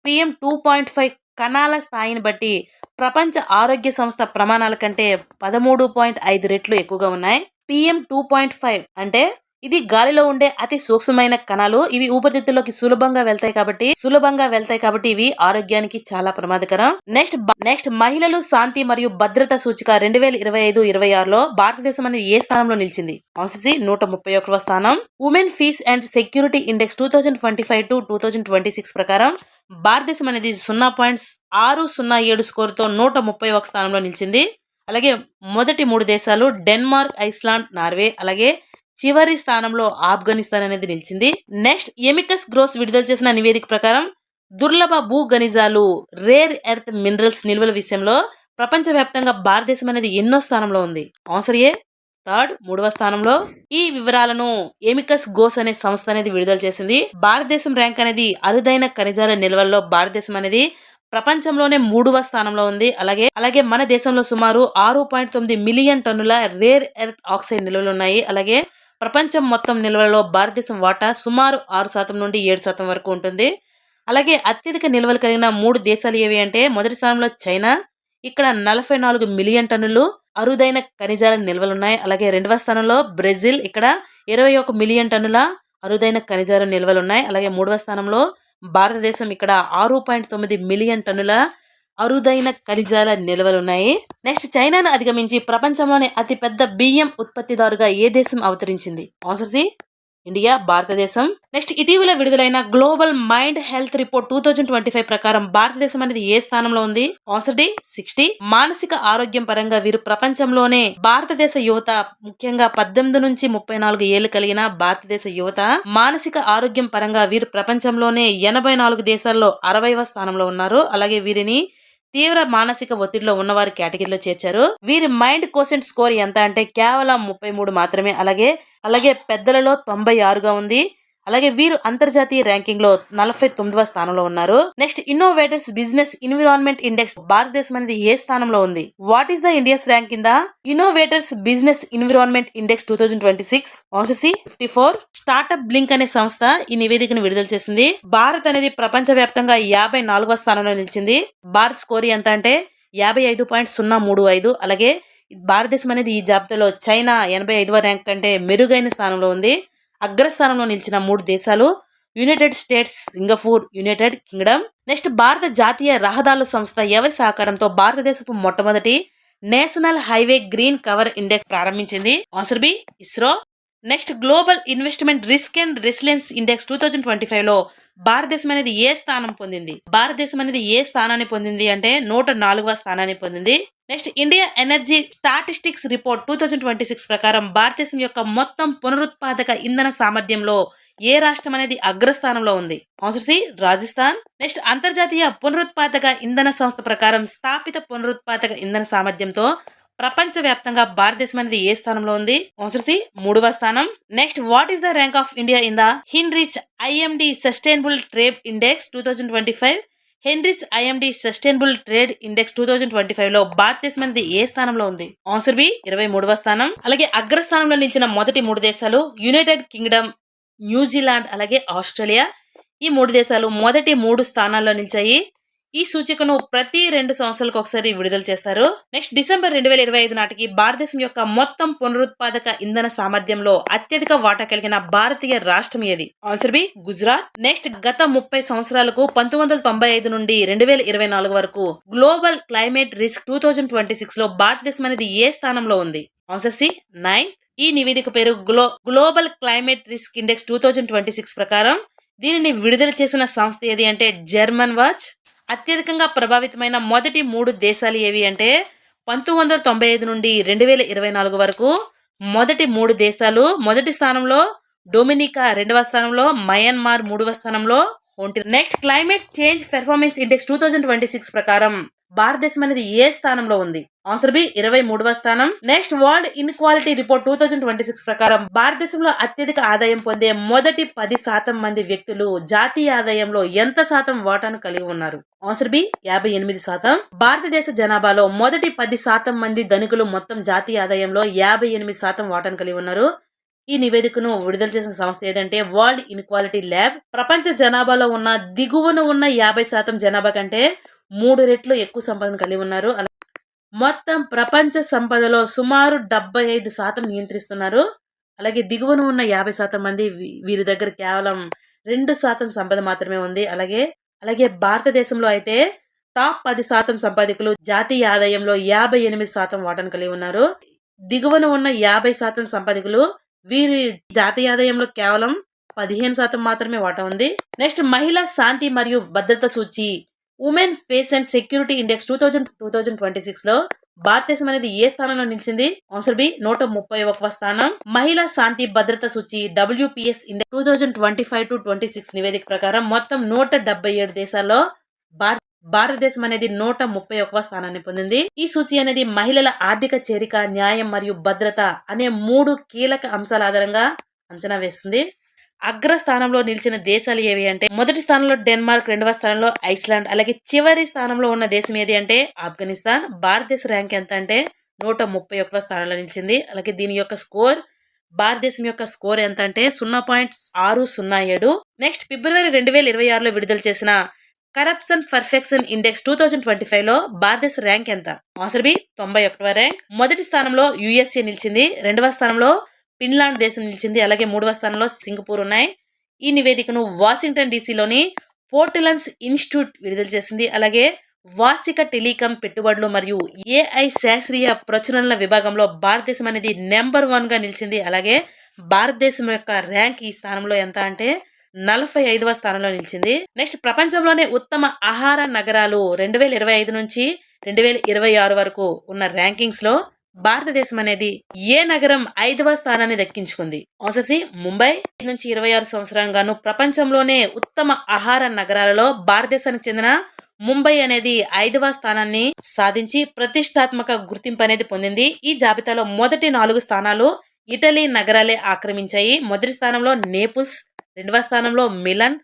PM 2.5 కణాల స్థాయిని బట్టి ప్రపంచ ఆరోగ్య సంస్థ ప్రమాణాల కంటే 13.5 రెట్లు ఎక్కువగా ఉన్నాయి. PM 2.5 అంటే ఇది గాలిలో ఉండే అతి సూక్ష్మమైన కణాలు. ఇవి ఊపిరితిత్తుల్లోకి సులభంగా వెళ్తాయి కాబట్టి ఇవి ఆరోగ్యానికి చాలా ప్రమాదకరం. నెక్స్ట్ మహిళలు శాంతి మరియు భద్రత సూచిక 2025-26లో భారతదేశం అనేది ఏ స్థానంలో నిలిచింది? ఆన్సర్ సి 131వ స్థానం. Women peace and security index 2025-2026 ప్రకారం భారతదేశం అనేది 0.607 స్కోరుతో 131వ స్థానంలో నిలిచింది. అలాగే మొదటి 3 దేశాలు డెన్మార్క్, ఐస్లాండ్, నార్వే, అలాగే చివరి స్థానంలో ఆఫ్ఘనిస్తాన్ అనేది నిలిచింది. నెక్స్ట్ ఎమికస్ గ్రోస్ విడుదల చేసిన నివేదిక ప్రకారం దుర్లభ భూ ఖనిజాలు రేర్ ఎర్త్ మినరల్స్ నిల్వల విషయంలో ప్రపంచవ్యాప్తంగా భారతదేశం అనేది ఎన్నో స్థానంలో ఉంది? ఆన్సర్ ఏ థర్డ్, 3వ స్థానంలో. ఈ వివరాలను ఎమికస్ గోస్ అనే సంస్థ అనేది విడుదల చేసింది. భారతదేశం ర్యాంక్ అనేది అరుదైన ఖనిజాల నిల్వల్లో భారతదేశం అనేది ప్రపంచంలోనే 3వ స్థానంలో ఉంది. అలాగే మన దేశంలో సుమారు 6.9 మిలియన్ టన్నుల రేర్ ఎర్త్ ఆక్సైడ్ నిల్వలు ఉన్నాయి. అలాగే ప్రపంచం మొత్తం నిల్వలలో భారతదేశం వాటా సుమారు 6% నుండి 7% వరకు ఉంటుంది. అలాగే అత్యధిక నిల్వలు కలిగిన 3 దేశాలు ఏవి అంటే మొదటి స్థానంలో చైనా, ఇక్కడ 44 మిలియన్ టన్నులు అరుదైన ఖనిజాల నిల్వలున్నాయి. అలాగే 2వ స్థానంలో బ్రెజిల్, ఇక్కడ 21 మిలియన్ టన్నుల అరుదైన ఖనిజాల నిల్వలున్నాయి. అలాగే 3వ స్థానంలో భారతదేశం, ఇక్కడ 6.9 మిలియన్ టన్నుల అరుదైన ఖనిజాల నిల్వలున్నాయి. నెక్స్ట్ చైనాను అధిగమించి ప్రపంచంలోనే అతిపెద్ద బియ్యం ఉత్పత్తిదారుగా ఏ దేశం అవతరించింది? ఆన్సర్ సి ఇండియా, భారతదేశం. నెక్స్ట్ ఇటీవల విడుదలైన గ్లోబల్ మైండ్ హెల్త్ రిపోర్ట్ 2025 ప్రకారం భారతదేశం అనేది ఏ స్థానంలో ఉంది? Answer D 60. మానసిక ఆరోగ్యం పరంగా వీరు ప్రపంచంలోనే భారతదేశ యువత, ముఖ్యంగా 18 నుంచి 34 ఏళ్లు కలిగిన భారతదేశ యువత మానసిక ఆరోగ్యం పరంగా వీరు ప్రపంచంలోనే 84 దేశాల్లో 60వ స్థానంలో ఉన్నారు. అలాగే వీరిని తీవ్ర మానసిక ఒత్తిడిలో ఉన్నవారి కేటగిరీలో చేర్చారు. వీరి మైండ్ కోసెంట్ స్కోర్ ఎంత అంటే కేవలం 33 మాత్రమే. అలాగే పెద్దలలో 96గా ఉంది. అలాగే వీరు అంతర్జాతీయ ర్యాంకింగ్ లో 49వ స్థానంలో ఉన్నారు. Next innovators business environment index భారతదేశం అనేది ఏ స్థానంలో ఉంది? What is the India's rank in the innovators business environment index 2026? Answer C 54. Startup blink అనే సంస్థ ఈ నివేదికను విడుదల చేసింది. భారత్ అనేది ప్రపంచ వ్యాప్తంగా 54వ స్థానంలో నిలిచింది. భారత్ స్కోర్ ఎంత అంటే 55.035. అలాగే భారతదేశం అనేది ఈ జాబితాలో చైనా 85వ ర్యాంక్ కంటే మెరుగైన స్థానంలో ఉంది. అగ్రస్థానంలో నిలిచిన 3 దేశాలు united states, Singapore, united kingdom. Next భారత జాతీయ రహదారుల సంస్థ ఎవరి సహకారంతో భారతదేశపు మొట్టమొదటి national highway green cover index ప్రారంభించింది? Answer B ISRO. Next global investment risk and resilience index 2025 లో భారతదేశం అనేది ఏ స్థానం పొందింది? భారతదేశం అనేది ఏ స్థానాన్ని పొందింది అంటే 104వ స్థానాన్ని పొందింది. Next India energy statistics report 2026 ప్రకారం భారతదేశం యొక్క మొత్తం పునరుత్పాదక ఇంధన సామర్థ్యంలో ఏ రాష్ట్రం అనేది అగ్రస్థానంలో ఉంది? Answer C Rajasthan. నెక్స్ట్ అంతర్జాతీయ పునరుత్పాదక ఇంధన సంస్థ ప్రకారం స్థాపిత పునరుత్పాదక ఇంధన సామర్థ్యంతో ప్రపంచ వ్యాప్తంగా భారతదేశం అనేది ఏ స్థానంలో ఉంది? ఆన్సర్ సి 3వ స్థానం. Next what is the rank of India in the Heinrich IMD sustainable trade index 2025? Heinrich IMD sustainable trade index 2025 లో భారతదేశం అనేది ఏ స్థానంలో ఉంది? ఆన్సర్ బి 23వ స్థానం. అలాగే అగ్రస్థానంలో నిలిచిన మొదటి 3 దేశాలు యునైటెడ్ కింగ్డమ్, న్యూజిలాండ్, అలాగే ఆస్ట్రేలియా. ఈ 3 దేశాలు మొదటి 3 స్థానాల్లో నిలిచాయి. ఈ సూచికను ప్రతి 2 సంవత్సరాలకు ఒకసారి విడుదల చేస్తారు. నెక్స్ట్ డిసెంబర్ 2025 నాటికి భారతదేశం యొక్క మొత్తం పునరుత్పాదక ఇంధన సామర్థ్యంలో అత్యధిక వాటా కలిగిన భారతీయ రాష్ట్రం ఏది? Answer B Gujarat. నెక్స్ట్ గత 30 సంవత్సరాలకు 1995 నుండి 2024 వరకు గ్లోబల్ క్లైమేట్ రిస్క్ 2026 లో భారతదేశం అనేది ఏ స్థానంలో ఉంది? Answer C 9th. ఈ నివేదిక పేరు గ్లోబల్ క్లైమేట్ రిస్క్ ఇండెక్స్ 2026 ప్రకారం దీనిని విడుదల చేసిన సంస్థ ఏది అంటే జర్మన్ వాచ్. అత్యధికంగా ప్రభావితమైన మొదటి 3 దేశాలు ఏవి అంటే 1995 నుండి 2024 వరకు మొదటి 3 దేశాలు. మొదటి స్థానంలో డొమినికా, 2వ స్థానంలో మయన్మార్, 3వ స్థానంలో హోంటి. Next climate change performance index 2026 ప్రకారం భారతదేశం అనేది ఏ స్థానంలో ఉంది? ఆన్సర్ బి 23వ స్థానం. నెక్స్ట్ వరల్డ్ ఇన్ఈక్వాలిటీ రిపోర్ట్ 2026 ప్రకారం భారతదేశంలో అత్యధిక ఆదాయం పొందే మొదటి 10% మంది వ్యక్తులు జాతీయ ఆదాయంలో ఎంత శాతం వాటాను కలిగి ఉన్నారు? Answer B 58%. భారతదేశ జనాభాలో మొదటి 10% మంది ధనికులు మొత్తం జాతీయ ఆదాయంలో 58% వాటాను కలిగి ఉన్నారు. ఈ నివేదికను విడుదల చేసిన సంస్థ ఏదంటే వరల్డ్ ఇన్ఈక్వాలిటీ ల్యాబ్. ప్రపంచ జనాభాలో ఉన్న దిగువన ఉన్న 50% జనాభా కంటే 3 రెట్లు ఎక్కువ సంపదను కలిగి ఉన్నారు. మొత్తం ప్రపంచ సంపదలో సుమారు 75% నియంత్రిస్తున్నారు. అలాగే దిగువన ఉన్న 50% మంది వీరి దగ్గర కేవలం 2% సంపద మాత్రమే ఉంది. అలాగే భారతదేశంలో అయితే టాప్ 10% సంపాదకులు జాతీయ ఆదాయంలో 58% వాటాను కలిగి ఉన్నారు. దిగువన ఉన్న 50% సంపాదకులు వీరి జాతీయ ఆదాయంలో కేవలం 15% మాత్రమే వాటా ఉంది. నెక్స్ట్ మహిళా శాంతి మరియు భద్రత సూచి women peace and security index 2026 లో భారతదేశం అనేది ఏ స్థానంలో నిలిచింది? ఆన్సర్ బి 131వ స్థానం. మహిళా శాంతి భద్రత సూచి WPS ఇండెక్స్ 2025-26 నివేదిక ప్రకారం మొత్తం 177 దేశాల్లో భారతదేశం అనేది 131వ స్థానాన్ని పొందింది. ఈ సూచి అనేది మహిళల ఆర్థిక చేరిక, న్యాయం మరియు భద్రత అనే 3 కీలక అంశాల ఆధారంగా అంచనా వేస్తుంది. అగ్రస్థానంలో నిలిచిన దేశాలు ఏవి అంటే, మొదటి స్థానంలో డెన్మార్క్, రెండవ స్థానంలో ఐస్లాండ్, అలాగే చివరి స్థానంలో ఉన్న దేశం ఏది అంటే ఆఫ్ఘనిస్తాన్. భారతదేశ ర్యాంక్ ఎంత అంటే 131వ స్థానంలో నిలిచింది. అలాగే దీని యొక్క స్కోర్, భారతదేశం యొక్క స్కోర్ ఎంత అంటే 0.607. నెక్స్ట్ ఫిబ్రవరి 2026లో విడుదల చేసిన కరప్షన్ పర్ఫెక్షన్ ఇండెక్స్ 2025లో భారతదేశ ర్యాంక్ ఎంత? ఆన్సర్ బి 91వ ర్యాంక్. మొదటి స్థానంలో USA నిలిచింది, రెండవ స్థానంలో ఫిన్లాండ్ దేశం నిలిచింది, అలాగే మూడవ స్థానంలో సింగపూర్ ఉన్నాయి. ఈ నివేదికను వాషింగ్టన్ డీసీలోని పోర్టలన్స్ ఇన్స్టిట్యూట్ విడుదల చేసింది. అలాగే వార్షిక టెలికాం పెట్టుబడులు మరియు AI శాస్త్రీయ ప్రచురణల విభాగంలో భారతదేశం అనేది నెంబర్ 1 గా నిలిచింది. అలాగే భారతదేశం యొక్క ర్యాంక్ ఈ స్థానంలో ఎంత అంటే 45వ స్థానంలో నిలిచింది. నెక్స్ట్ ప్రపంచంలోనే ఉత్తమ ఆహార నగరాలు 2025 నుంచి 2026 వరకు ఉన్న ర్యాంకింగ్స్ లో భారతదేశం అనేది ఏ నగరం 5వ స్థానాన్ని దక్కించుకుంది? Answer C Mumbai. నుంచి 26 సంవత్సరంగాను ప్రపంచంలోనే ఉత్తమ ఆహార నగరాలలో భారతదేశానికి చెందిన ముంబై అనేది 5వ స్థానాన్ని సాధించి ప్రతిష్టాత్మక గుర్తింపు అనేది పొందింది. ఈ జాబితాలో మొదటి 4 స్థానాలు ఇటలీ నగరాలే ఆక్రమించాయి. మొదటి స్థానంలో నేపుల్స్, రెండవ స్థానంలో మిలన్,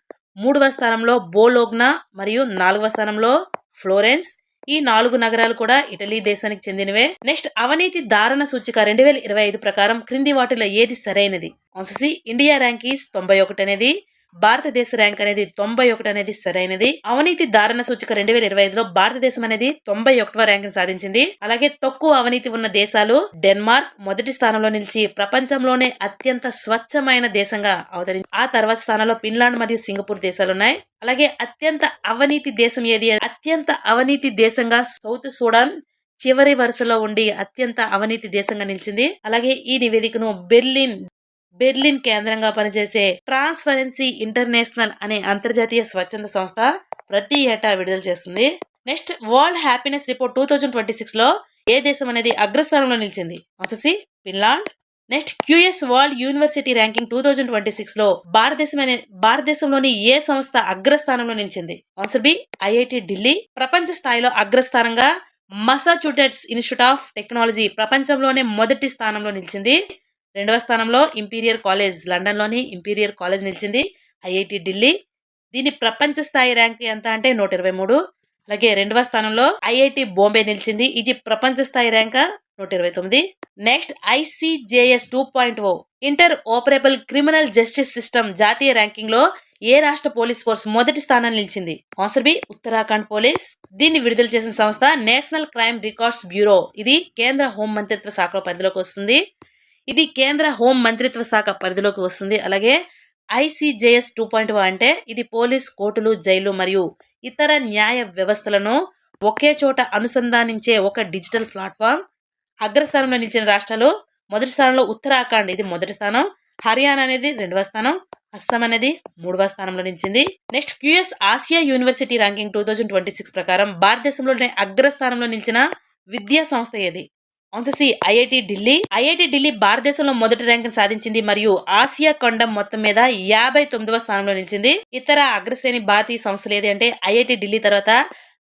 మూడవ స్థానంలో బోలోగ్నా మరియు 4వ స్థానంలో ఫ్లోరెన్స్. ఈ 4 నగరాలు కూడా ఇటలీ దేశానికి చెందినవే. నెక్స్ట్ అవినీతి ధారణ సూచిక 2025 ప్రకారం క్రింది వాటిలో ఏది సరైనది? Answer C India rank is 91 అనేది, భారతదేశ ర్యాంక్ అనేది 91 అనేది సరైనది. అవినీతి ధారణ సూచిక 2025లో భారతదేశం అనేది 91వ ర్యాంక్ సాధించింది. అలాగే తక్కువ అవినీతి ఉన్న దేశాలు డెన్మార్క్ మొదటి స్థానంలో నిలిచి ప్రపంచంలోనే అత్యంత స్వచ్ఛమైన దేశంగా అవతరించింది. ఆ తర్వాత స్థానంలో ఫిన్లాండ్ మరియు సింగపూర్ దేశాలు ఉన్నాయి. అలాగే అత్యంత అవినీతి దేశం ఏది? అత్యంత అవినీతి దేశంగా సౌత్ సూడాన్ చివరి వరుసలో ఉండి అత్యంత అవినీతి దేశంగా నిలిచింది. అలాగే ఈ నివేదికను బెర్లిన్ కేంద్రంగా పనిచేసే ట్రాన్స్పరెన్సీ ఇంటర్నేషనల్ అనే అంతర్జాతీయ స్వచ్ఛంద సంస్థ ప్రతి ఏటా విడుదల చేస్తుంది. నెక్స్ట్ వరల్డ్ హ్యాపీనెస్ రిపోర్ట్ 2026లో ఏ దేశం అనేది అగ్రస్థానంలో నిలిచింది? Answer C Finland. Next QS world university ranking 2026లో భారతదేశంలోని ఏ సంస్థ అగ్రస్థానంలో నిలిచింది? Answer B IIT Delhi. ప్రపంచ స్థాయిలో అగ్రస్థానంగా మసాచుసెట్స్ ఇన్స్టిట్యూట్ ఆఫ్ టెక్నాలజీ ప్రపంచంలోనే మొదటి స్థానంలో నిలిచింది. రెండవ స్థానంలో ఇంపీరియర్ కాలేజ్, లండన్లోని ఇంపీరియర్ కాలేజ్ నిలిచింది. IIT ఢిల్లీ. దీని ప్రపంచ స్థాయి ర్యాంక్ ఎంత అంటే 123. అలాగే రెండవ స్థానంలో IIT బాంబే నిలిచింది. ఇది ప్రపంచ స్థాయి rank 129. Next ICJS 2.0 interoperable criminal justice system జాతీయ ర్యాంకింగ్ లో ఏ రాష్ట్ర పోలీస్ ఫోర్స్ మొదటి స్థానాన్ని నిలిచింది? Answer B Uttarakhand police. దీన్ని విడుదల చేసిన సంస్థ నేషనల్ క్రైమ్ రికార్డ్స్ బ్యూరో. ఇది కేంద్ర హోం మంత్రిత్వ శాఖ పరిధిలోకి వస్తుంది. అలాగే ICJS 2.0 అంటే ఇది పోలీస్, కోర్టులు, జైలు మరియు ఇతర న్యాయ వ్యవస్థలను ఒకే చోట అనుసంధానించే ఒక డిజిటల్ ప్లాట్ఫామ్. అగ్రస్థానంలో నిలిచిన రాష్ట్రాలు మొదటి స్థానంలో ఉత్తరాఖండ్, ఇది మొదటి స్థానం. హర్యానా అనేది రెండవ స్థానం. అస్సాం అనేది మూడవ స్థానంలో నిలిచింది. Next QS Asia university ranking 2026 ప్రకారం భారతదేశంలోనే అగ్రస్థానంలో నిలిచిన విద్యా సంస్థ ఏది? Answer C IIT Delhi. IIT Delhi భారతదేశంలో మొదటి ర్యాంక్ సాధించింది మరియు ఆసియా ఖండం మొత్తం మీద 59వ స్థానంలో నిలిచింది. ఇతర అగ్రశ్రేణి భారతీయ సంస్థలు ఏది అంటే IIT ఢిల్లీ తర్వాత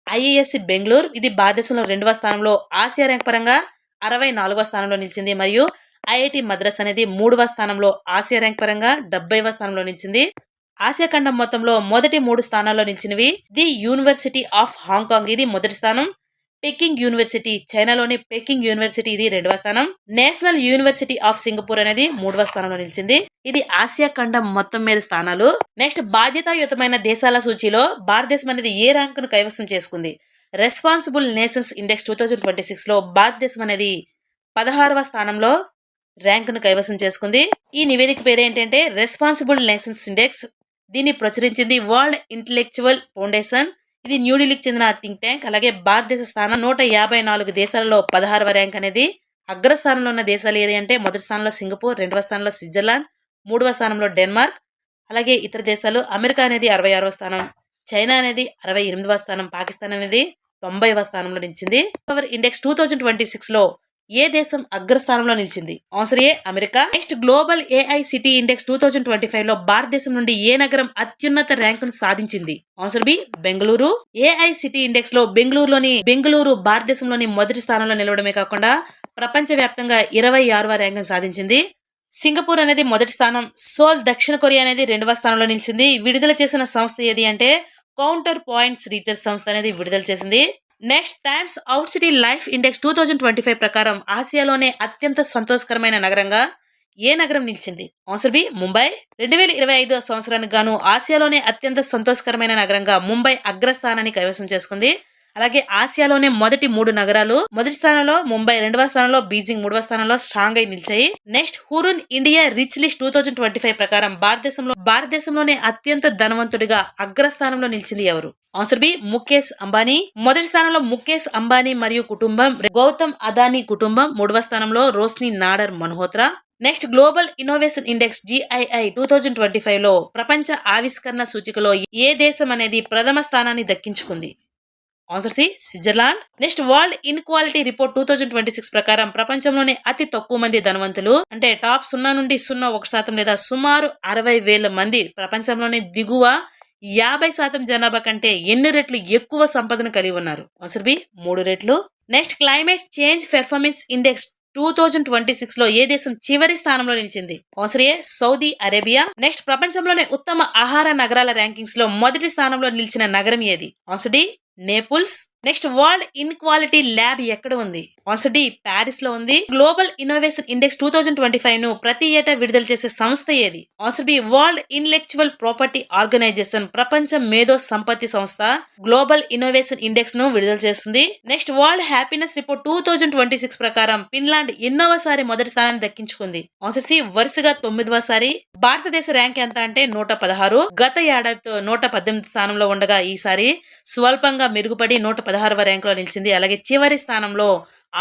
IISc బెంగళూరు. ఇది భారతదేశంలో రెండవ స్థానంలో ఆసియా ర్యాంక్ పరంగా 64వ స్థానంలో నిలిచింది. మరియు IIT మద్రాస్ అనేది మూడవ స్థానంలో ఆసియా ర్యాంక్ పరంగా 70వ స్థానంలో నిలిచింది. ఆసియా ఖండం మొత్తంలో మొదటి 3 స్థానాల్లో నిలిచినవి ది యూనివర్సిటీ ఆఫ్ హాంకాంగ్, ఇది మొదటి స్థానం. పెకింగ్ యూనివర్సిటీ, చైనాలోని పెకింగ్ యూనివర్సిటీ, ఇది రెండవ స్థానం. నేషనల్ యూనివర్సిటీ ఆఫ్ సింగపూర్ అనేది మూడవ స్థానంలో నిలిచింది. ఇది ఆసియా ఖండం మొత్తం మీద స్థానాలు. నెక్స్ట్ బాధ్యతాయుతమైన దేశాల సూచీలో భారతదేశం అనేది ఏ ర్యాంకును కైవసం చేసుకుంది? రెస్పాన్సిబుల్ నేషన్స్ ఇండెక్స్ 2026లో భారతదేశం అనేది 16వ స్థానంలో ర్యాంకును కైవసం చేసుకుంది. ఈ నివేదిక పేరు ఏంటంటే రెస్పాన్సిబుల్ నేషన్స్ ఇండెక్స్. దీన్ని ప్రచురించింది వరల్డ్ ఇంటలెక్చువల్ ఫౌండేషన్. ఇది న్యూఢిల్లీకి చెందిన థింక్ ట్యాంక్. అలాగే భారతదేశ స్థానం 154 దేశాలలో 16వ ర్యాంక్ అనేది. అగ్రస్థానంలో ఉన్న దేశాలు ఏది అంటే మొదటి స్థానంలో సింగపూర్, రెండవ స్థానంలో స్విట్జర్లాండ్, మూడవ స్థానంలో డెన్మార్క్. అలాగే ఇతర దేశాలు అమెరికా అనేది 66వ స్థానం, చైనా అనేది 68వ స్థానం, పాకిస్తాన్ అనేది 90వ స్థానంలో నిలిచింది. పవర్ ఇండెక్స్ 2026 లో ఏ దేశం అగ్రస్థానంలో నిలిచింది? Answer A America. Next global AI city index 2025 లో భారతదేశం నుండి ఏ నగరం అత్యున్నత ర్యాంకును సాధించింది? Answer B Bengaluru. AI city index లో బెంగళూరు భారతదేశంలోని మొదటి స్థానంలో నిలవడమే కాకుండా ప్రపంచ వ్యాప్తంగా 26వ ర్యాంకును సాధించింది. సింగపూర్ అనేది మొదటి స్థానం, సోల్ దక్షిణ కొరియా అనేది 2వ స్థానంలో నిలిచింది. విడుదల చేసిన సంస్థ ఏది అంటే కౌంటర్ పాయింట్స్ రీసెర్చ్ సంస్థ అనేది విడుదల చేసింది. Next times out city life index 2025 ప్రకారం ఆసియాలోనే అత్యంత సంతోషకరమైన నగరంగా ఏ నగరం నిలిచింది? Answer B Mumbai. 2025 సంవత్సరానికి గాను ఆసియాలోనే అత్యంత సంతోషకరమైన నగరంగా ముంబై అగ్రస్థానాన్ని కైవసం చేసుకుంది. అలాగే ఆసియాలోనే మొదటి 3 నగరాలు, మొదటి స్థానంలో ముంబై, 2వ స్థానంలో బీజింగ్, 3వ స్థానంలో షాంఘై నిలిచాయి. Next Hurun India rich list 2025 ప్రకారం భారతదేశంలోనే అత్యంత ధనవంతుడిగా అగ్రస్థానంలో నిలిచింది ఎవరు? Answer B Mukesh Ambani. మొదటి స్థానంలో ముఖేష్ అంబానీ మరియు కుటుంబం, గౌతమ్ అదానీ కుటుంబం, 3వ స్థానంలో Roshni Nadar Malhotra. Next global innovation index GII 2025 లో ప్రపంచ ఆవిష్కరణ సూచికలో ఏ దేశం అనేది ప్రథమ స్థానాన్ని దక్కించుకుంది? Answer C Switzerland. Next world inequality report 2026 ప్రకారం ప్రపంచంలోనే అతి తక్కువ మంది ధనవంతులు అంటే టాప్ 0 నుండి 0.1% లేదా సుమారు 60,000 మంది ప్రపంచంలోనే దిగువ 50% జనాభా కంటే ఎన్ని రెట్లు ఎక్కువ సంపదను కలిగి ఉన్నారు? ఆన్సర్ బి 3 రెట్లు. Next climate change performance index 2026 లో ఏ దేశం చివరి స్థానంలో నిలిచింది? ఆన్సర్ ఏ సౌదీ అరేబియా. నెక్స్ట్ ప్రపంచంలోనే ఉత్తమ ఆహార నగరాల ర్యాంకింగ్స్ లో మొదటి స్థానంలో నిలిచిన నగరం ఏది? Answer D Naples. Next world inequality lab ఎక్కడ ఉంది? ఆన్సర్ డి ప్యారిస్ లో ఉంది. గ్లోబల్ ఇన్నోవేషన్ ఇండెక్స్ 2025 ను ప్రతి ఏటా విడుదల చేసే సంస్థ ఏది? Answer B world intellectual property organisation. ప్రపంచ మేధో సంపత్తి సంస్థ గ్లోబల్ ఇన్నోవేషన్ ఇండెక్స్ ను విడుదల చేస్తుంది. నెక్స్ట్ వరల్డ్ హ్యాపీనెస్ రిపోర్ట్ 2026 ప్రకారం ఫిన్లాండ్ ఎన్నోసారి మొదటి స్థానాన్ని దక్కించుకుంది? ఆన్సర్ సి వరుసగా 9వసారి. భారతదేశ ర్యాంక్ ఎంత అంటే 116. గత ఏడాదితో 118 స్థానంలో ఉండగా ఈసారి స్వల్పంగా మెరుగుపడి 116వ ర్యాంకులో నిలిచింది. అలాగే చివరి స్థానంలో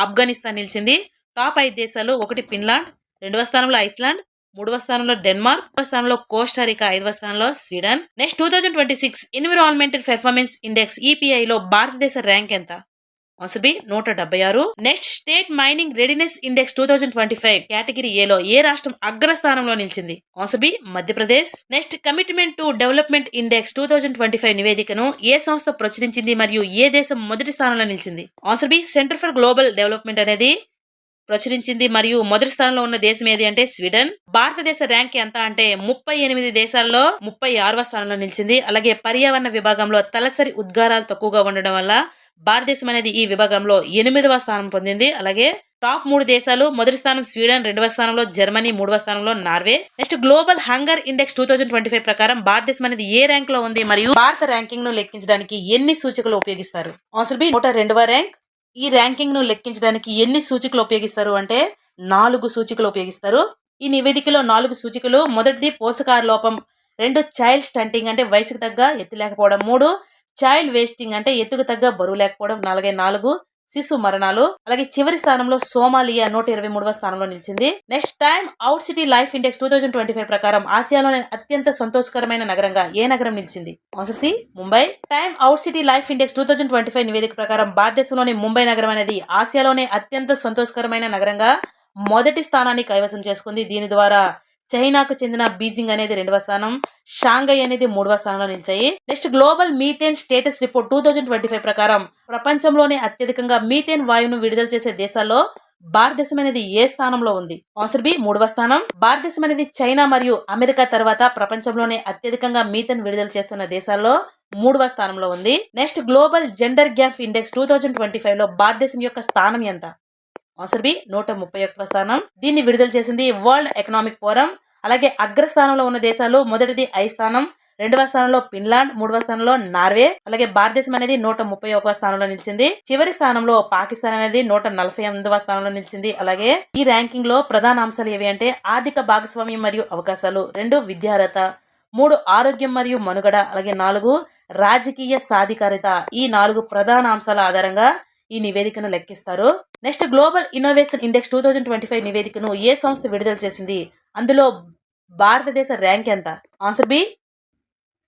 ఆఫ్ఘనిస్తాన్ నిలిచింది. టాప్ 5 దేశాలు: 1 ఫిన్లాండ్, 2వ స్థానంలో ఐస్లాండ్, 3వ స్థానంలో డెన్మార్క్, 4వ స్థానంలో కోస్టారికా, 5వ స్థానంలో Sweden. Next 2026 environmental performance index EPI లో భారతదేశ ర్యాంక్ ఎంత? Answer B 176. Next state mining readiness index 2025 category ఏలో ఏ రాష్ట్రం అగ్రస్థానంలో నిలిచింది? Answer B Madhya Pradesh. Next commitment to development index 2025 నివేదికను ఏ సంస్థ ప్రచురించింది మరియు ఏ దేశం మొదటి స్థానంలో నిలిచింది? Answer B centre for global development అనేది ప్రచురించింది మరియు మొదటి స్థానంలో ఉన్న దేశం ఏది అంటే స్వీడన్. భారతదేశ ర్యాంక్ ఎంత అంటే 38 దేశాల్లో 36వ స్థానంలో నిలిచింది. అలాగే పర్యావరణ విభాగంలో తలసరి ఉద్గారాలు తక్కువగా ఉండడం వల్ల భారతదేశం అనేది ఈ విభాగంలో 8వ స్థానం పొందింది. అలాగే టాప్ 3 దేశాలు: మొదటి స్థానం స్వీడన్, 2వ స్థానంలో జర్మనీ, 3వ స్థానంలో Norway. Next global hunger index 2025 ప్రకారం భారతదేశం అనేది ఏ ర్యాంక్ లో ఉంది మరియు భారత ర్యాంకింగ్ ను లెక్కించడానికి ఎన్ని సూచికలు ఉపయోగిస్తారు? ఆన్సర్ బి 102వ ర్యాంక్. ఈ ర్యాంకింగ్ ను లెక్కించడానికి ఎన్ని సూచికలు ఉపయోగిస్తారు అంటే 4 సూచికలు ఉపయోగిస్తారు. ఈ నివేదికలో 4 సూచికలు: మొదటిది పోషకాహార లోపం, 2 చైల్డ్ స్టంటింగ్ అంటే వయసుకు తగ్గ ఎత్తు లేకపోవడం, 3 చైల్డ్ వేస్టింగ్ అంటే ఎత్తుకు తగ్గ బరువు లేకపోవడం, 4 శిశు మరణాలు. అలాగే చివరి స్థానంలో సోమాలియా 123వ స్థానంలో నిలిచింది. Next time out city life index 2025 ప్రకారం ఆసియాలోనే అత్యంత సంతోషకరమైన నగరంగా ఏ నగరం నిలిచింది? Answer C Mumbai. Time out city life index 2025 నివేదిక ప్రకారం భారతదేశంలోని ముంబై నగరం అనేది ఆసియాలోనే అత్యంత సంతోషకరమైన నగరంగా మొదటి స్థానాన్ని కైవసం చేసుకుంది. దీని ద్వారా చైనాకు చెందిన బీజింగ్ అనేది 2వ స్థానం, షాంఘై అనేది 3వ స్థానంలో నిలిచాయి. Next global methane status report 2025 ప్రకారం ప్రపంచంలోనే అత్యధికంగా మీథేన్ వాయువును విడుదల చేసే దేశాల్లో భారతదేశం అనేది ఏ స్థానంలో ఉంది? ఆన్సర్ బి 3వ స్థానం. భారతదేశం అనేది చైనా మరియు అమెరికా తర్వాత ప్రపంచంలోనే అత్యధికంగా మీథేన్ విడుదల చేస్తున్న దేశాల్లో 3వ స్థానంలో ఉంది. Next global gender gap index 2025 లో భారతదేశం యొక్క స్థానం ఎంత? ఆన్సర్ బి 131వ స్థానం. దీన్ని విడుదల చేసింది వరల్డ్ ఎకనామిక్ ఫోరం. అలాగే అగ్రస్థానంలో ఉన్న దేశాలు: మొదటిది ఐస్థానం, 2వ స్థానంలో ఫిన్లాండ్, 3వ స్థానంలో నార్వే. అలాగే భారతదేశం అనేది 131వ స్థానంలో నిలిచింది. చివరి స్థానంలో పాకిస్తాన్ అనేది 148వ స్థానంలో నిలిచింది. అలాగే ఈ ర్యాంకింగ్ లో ప్రధాన అంశాలు ఏవి అంటే ఆర్థిక భాగస్వామ్యం మరియు అవకాశాలు, 2 విద్యార్హత, 3 ఆరోగ్యం మరియు మనుగడ, అలాగే 4 రాజకీయ సాధికారిత. ఈ 4 ప్రధాన అంశాల ఆధారంగా ఈ నివేదికను లెక్కిస్తారు. నెక్స్ట్ గ్లోబల్ ఇన్నోవేషన్ ఇండెక్స్ 2025 నివేదికను ఏ సంస్థ విడుదల చేసింది? అందులో భారతదేశ ర్యాంక్ ఎంత? ఆన్సర్ బి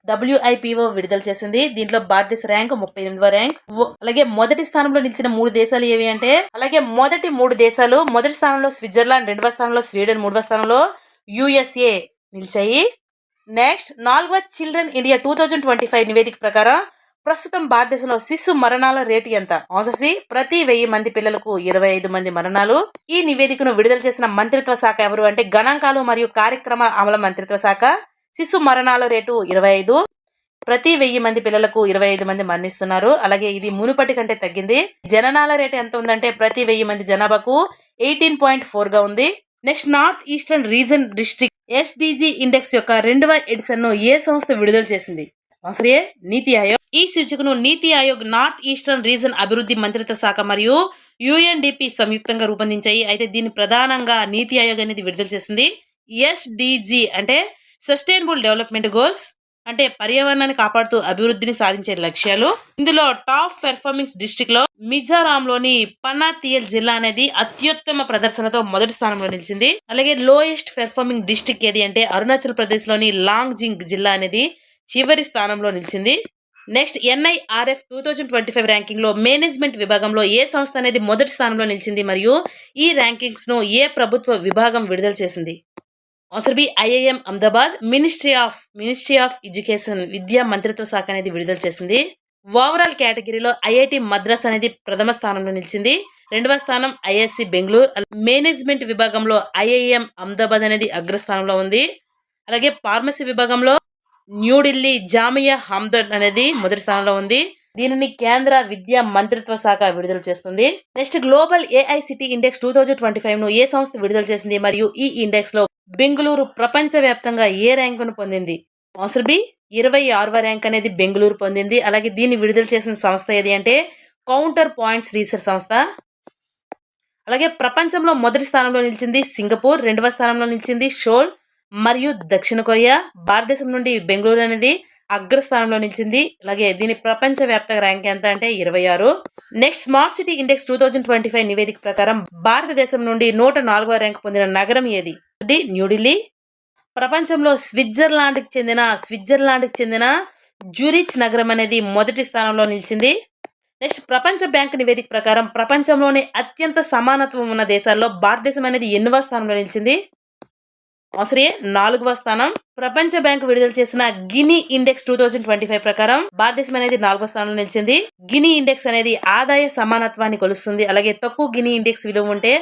WIPO విడుదల చేసింది. దీంట్లో భారతదేశ ర్యాంక్ 38వ ర్యాంక్. అలాగే మొదటి స్థానంలో నిలిచిన 3 దేశాలు ఏవి అంటే, అలాగే మొదటి 3 దేశాలు, మొదటి స్థానంలో స్విట్జర్లాండ్, రెండవ స్థానంలో స్వీడన్, మూడవ స్థానంలో USA నిలిచాయి. నెక్స్ట్ 4వ చిల్డ్రన్ ఇండియా 2025 నివేదిక ప్రకారం ప్రస్తుతం భారతదేశంలో శిశు మరణాల రేటు ఎంత? ఆన్సర్ సి, ప్రతి 1000 మంది పిల్లలకు 25 మంది మరణాలు. ఈ నివేదికను విడుదల చేసిన మంత్రిత్వ శాఖ ఎవరు అంటే, గణాంకాలు మరియు కార్యక్రమ అమలు మంత్రిత్వ శాఖ. శిశు మరణాల రేటు 25. ప్రతి 1000 మంది పిల్లలకు 25 మంది మరణిస్తున్నారు. అలాగే ఇది మునుపటి కంటే తగ్గింది. జననాల రేటు ఎంత ఉందంటే, ప్రతి 1000 మంది జనాభాకు 18.4 గా ఉంది. Next north eastern region district SDG index యొక్క 2వ ఎడిషన్ ను ఏ సంస్థ విడుదల చేసింది? ఆన్సర్ ఏ, నీతి ఆయోగ్. ఈ సూచికను నీతి ఆయోగ్, నార్త్ ఈస్టర్న్ రీజన్ అభివృద్ధి మంత్రిత్వ శాఖ మరియు UNDP సంయుక్తంగా రూపొందించాయి. అయితే దీన్ని ప్రధానంగా నీతి ఆయోగ్ అనేది విడుదల చేసింది. SDG అంటే సస్టైనబుల్ డెవలప్మెంట్ గోల్స్, అంటే పర్యావరణాన్ని కాపాడుతూ అభివృద్ధిని సాధించే లక్ష్యాలు. ఇందులో టాప్ పెర్ఫార్మింగ్ డిస్ట్రిక్ట్ లో మిజోరాంలోని పనాతియల్ జిల్లా అనేది అత్యుత్తమ ప్రదర్శనతో మొదటి స్థానంలో నిలిచింది. అలాగే లోయెస్ట్ పెర్ఫార్మింగ్ డిస్ట్రిక్ట్ ఏది అంటే, అరుణాచల్ ప్రదేశ్ లోని లాంగ్జింగ్ జిల్లా అనేది చివరి స్థానంలో నిలిచింది. నెక్స్ట్ NIRF 2025 ర్యాంకింగ్ లో మేనేజ్మెంట్ విభాగంలో ఏ సంస్థ అనేది మొదటి స్థానంలో నిలిచింది మరియు ఈ ర్యాంకింగ్స్ ను ఏ ప్రభుత్వ విభాగం విడుదల చేసింది? Answer B, IIM Ahmedabad. Ministry of education, విద్యా మంత్రిత్వ శాఖ అనేది విడుదల చేసింది. ఓవరాల్ కేటగిరీలో IIT మద్రాస్ అనేది ప్రథమ స్థానంలో నిలిచింది. రెండవ స్థానం ISC బెంగళూరు. మేనేజ్మెంట్ విభాగంలో IIM అహ్మదాబాద్ అనేది అగ్రస్థానంలో ఉంది. అలాగే ఫార్మసీ విభాగంలో న్యూఢిల్లీ జామియా హమ్దర్ద్ అనేది మొదటి స్థానంలో ఉంది. దీనిని కేంద్ర విద్యా మంత్రిత్వ శాఖ విడుదల చేస్తుంది. నెక్స్ట్ గ్లోబల్ AICT ఇండెక్స్ 2025 ను ఏ సంస్థ విడుదల చేసింది మరియు ఈ ఇండెక్స్ లో బెంగళూరు ప్రపంచ వ్యాప్తంగా ఏ ర్యాంకును పొందింది? ఆన్సర్ బి, 26వ ర్యాంక్ అనేది బెంగళూరు పొందింది. అలాగే దీన్ని విడుదల చేసిన సంస్థ ఏది అంటే, కౌంటర్ పాయింట్స్ రీసెర్చ్ సంస్థ. అలాగే ప్రపంచంలో మొదటి స్థానంలో నిలిచింది సింగపూర్, రెండవ స్థానంలో నిలిచింది షోల్ మరియు దక్షిణ కొరియా. భారతదేశం నుండి బెంగళూరు అనేది అగ్రస్థానంలో నిలిచింది. అలాగే దీని ప్రపంచ వ్యాప్త ర్యాంక్ ఎంత అంటే 26. నెక్స్ట్ స్మార్ట్ సిటీ ఇండెక్స్ 2025 నివేదిక ప్రకారం భారతదేశం నుండి 104వ ర్యాంక్ పొందిన నగరం ఏది? న్యూఢిల్లీ. ప్రపంచంలో స్విట్జర్లాండ్ కి చెందిన జూరిచ్ నగరం అనేది మొదటి స్థానంలో నిలిచింది. నెక్స్ట్ ప్రపంచ బ్యాంక్ నివేదిక ప్రకారం ప్రపంచంలోని అత్యంత సమానత్వం ఉన్న దేశాల్లో భారతదేశం అనేది ఎన్నవ స్థానంలో నిలిచింది? ఆన్సర్ ఏ, 4వ స్థానం. ప్రపంచ బ్యాంక్ విడుదల చేసిన గిని ఇండెక్స్ 2025 ప్రకారం భారతదేశం అనేది 4వ స్థానంలో నిలిచింది. గిని ఇండెక్స్ అనేది ఆదాయ సమానత్వాన్ని కొలుస్తుంది. అలాగే తక్కువ గిని ఇండెక్స్ విలువ ఉంటే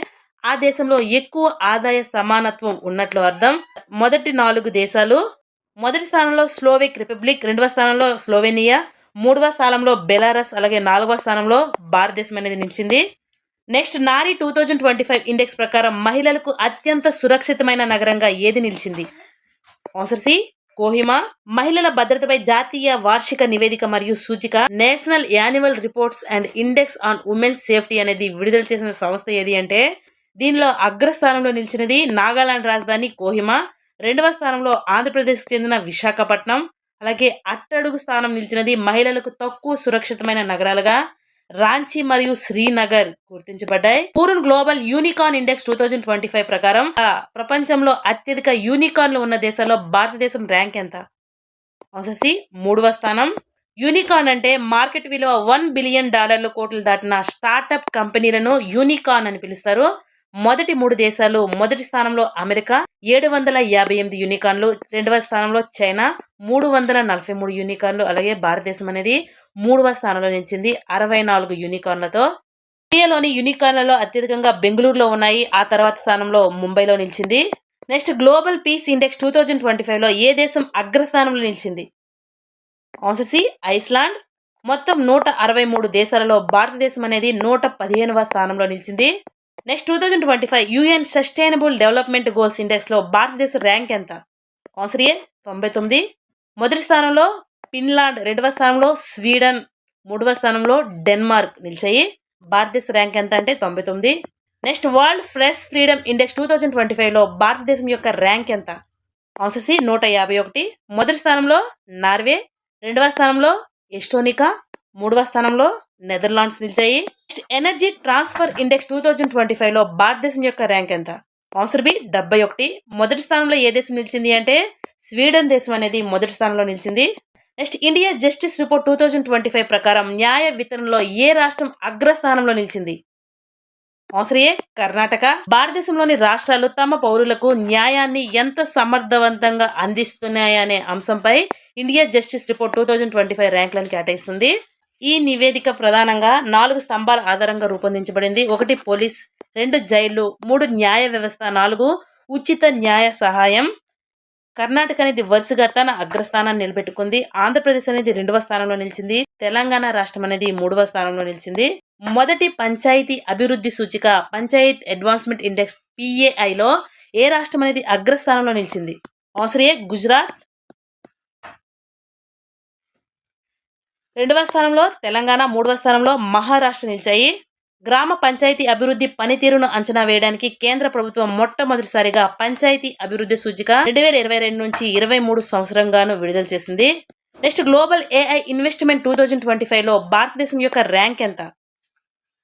ఆ దేశంలో ఎక్కువ ఆదాయ సమానత్వం ఉన్నట్లు అర్థం. మొదటి 4 దేశాలు, మొదటి స్థానంలో స్లోవేక్ రిపబ్లిక్, రెండవ స్థానంలో స్లోవేనియా, మూడవ స్థానంలో బెలారస్, అలాగే 4వ స్థానంలో భారతదేశం అనేది నిలిచింది. నెక్స్ట్ నారీ 2025 ఇండెక్స్ ప్రకారం మహిళలకు అత్యంత సురక్షితమైన నగరంగా ఏది నిలిచింది? Answer C, Kohima. మహిళల భద్రతపై జాతీయ వార్షిక నివేదిక మరియు సూచిక national annual reports and index on women's safety అనేది విడుదల చేసిన సంస్థ ఏది అంటే, దీనిలో అగ్రస్థానంలో నిలిచినది నాగాలాండ్ రాజధాని కోహిమా. రెండవ స్థానంలో ఆంధ్రప్రదేశ్కి చెందిన విశాఖపట్నం. అలాగే అట్టడుగు స్థానం నిలిచినది మహిళలకు తక్కువ సురక్షితమైన నగరాలుగా రాంచీ మరియు శ్రీనగర్ గుర్తించబడ్డాయి. పూర్న్ గ్లోబల్ యూనికార్న్ ఇండెక్స్ 2025 ప్రకారం ప్రపంచంలో అత్యధిక యూనికార్న్లు ఉన్న దేశాల్లో భారతదేశం ర్యాంక్ ఎంత? ఆన్సర్ సి, 3వ స్థానం. యూనికార్న్ అంటే మార్కెట్ విలువ $1 బిలియన్ కోట్లు దాటిన స్టార్టప్ కంపెనీలను యూనికార్న్ అని పిలుస్తారు. మొదటి 3 దేశాలు, మొదటి స్థానంలో అమెరికా 758 యూనికార్న్లు, రెండవ స్థానంలో చైనా 343 యూనికార్న్లు, అలాగే భారతదేశం అనేది 3వ స్థానంలో నిలిచింది 64 యూనికార్న్లతో. ఇండియాలోని యూనికార్న్లలో అత్యధికంగా బెంగళూరులో ఉన్నాయి. ఆ తర్వాత స్థానంలో ముంబైలో నిలిచింది. నెక్స్ట్ గ్లోబల్ పీస్ ఇండెక్స్ 2025 లో ఏ దేశం అగ్రస్థానంలో నిలిచింది? Answer C, Iceland. మొత్తం 163 దేశాలలో భారతదేశం అనేది 115వ స్థానంలో నిలిచింది. Next 2025 UN sustainable development goals index లో భారతదేశ ర్యాంక్ ఎంత? Answer A, 99. మొదటి స్థానంలో ఫిన్లాండ్, రెండవ స్థానంలో స్వీడన్, మూడవ స్థానంలో డెన్మార్క్ నిలిచాయి. భారతదేశ ర్యాంక్ ఎంత అంటే 99. Next world press freedom index 2025 లో భారతదేశం యొక్క ర్యాంక్ ఎంత? Answer C, 151. మొదటి స్థానంలో నార్వే, రెండవ స్థానంలో ఎస్టోనికా, మూడవ స్థానంలో నెదర్లాండ్స్ నిలిచాయి. ఎనర్జీ ట్రాన్స్ఫర్ ఇండెక్స్ 2025 లో భారతదేశం యొక్క ర్యాంక్ ఎంత? Answer B, 71. మొదటి స్థానంలో ఏ దేశం నిలిచింది అంటే స్వీడన్ దేశం అనేది మొదటి స్థానంలో నిలిచింది. నెక్స్ట్ ఇండియా జస్టిస్ రిపోర్ట్ 2025 ప్రకారం న్యాయ వితరణలో ఏ రాష్ట్రం అగ్రస్థానంలో నిలిచింది? ఆన్సర్ ఏ కర్ణాటక. భారతదేశంలోని రాష్ట్రాలు తమ పౌరులకు న్యాయాన్ని ఎంత సమర్థవంతంగా అందిస్తున్నాయనే అంశంపై ఇండియా జస్టిస్ రిపోర్ట్ 2025 ర్యాంకులను కేటాయిస్తుంది. ఈ నివేదిక ప్రధానంగా 4 స్తంభాల ఆధారంగా రూపొందించబడింది. 1 పోలీస్, 2 జైళ్లు, 3 న్యాయ వ్యవస్థ, 4 ఉచిత న్యాయ సహాయం. కర్ణాటక అనేది వరుసగా తన అగ్రస్థానాన్ని నిలబెట్టుకుంది. ఆంధ్రప్రదేశ్ అనేది 2వ స్థానంలో నిలిచింది. తెలంగాణ రాష్ట్రం అనేది 3వ స్థానంలో నిలిచింది. మొదటి పంచాయతీ అభివృద్ధి సూచిక పంచాయత్ అడ్వాన్స్మెంట్ ఇండెక్స్ PAIలో ఏ రాష్ట్రం అనేది అగ్రస్థానంలో నిలిచింది? ఆన్సర్ ఏ గుజరాత్. 2వ స్థానంలో తెలంగాణ, 3వ స్థానంలో మహారాష్ట్ర నిలిచాయి. గ్రామ పంచాయతీ అభివృద్ధి పనితీరును అంచనా వేయడానికి కేంద్ర ప్రభుత్వం మొట్టమొదటిసారిగా పంచాయతీ అభివృద్ధి సూచిక 2022 నుంచి 23 సంవత్సరంగాను విడుదల చేసింది. నెక్స్ట్ గ్లోబల్ AI ఇన్వెస్ట్మెంట్ 2025లో భారతదేశం యొక్క ర్యాంక్ ఎంత?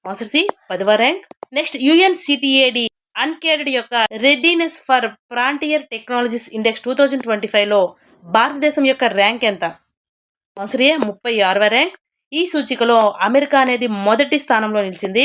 ఆన్సర్ సి 10వ ర్యాంక్. నెక్స్ట్ UNCTAD అన్కేడెడ్ యొక్క readiness for frontier technologies index 2025లో భారతదేశం యొక్క ర్యాంక్ ఎంత? ఆన్సర్ ఏ 36వ ర్యాంక్. ఈ సూచికలో అమెరికా అనేది మొదటి స్థానంలో నిలిచింది.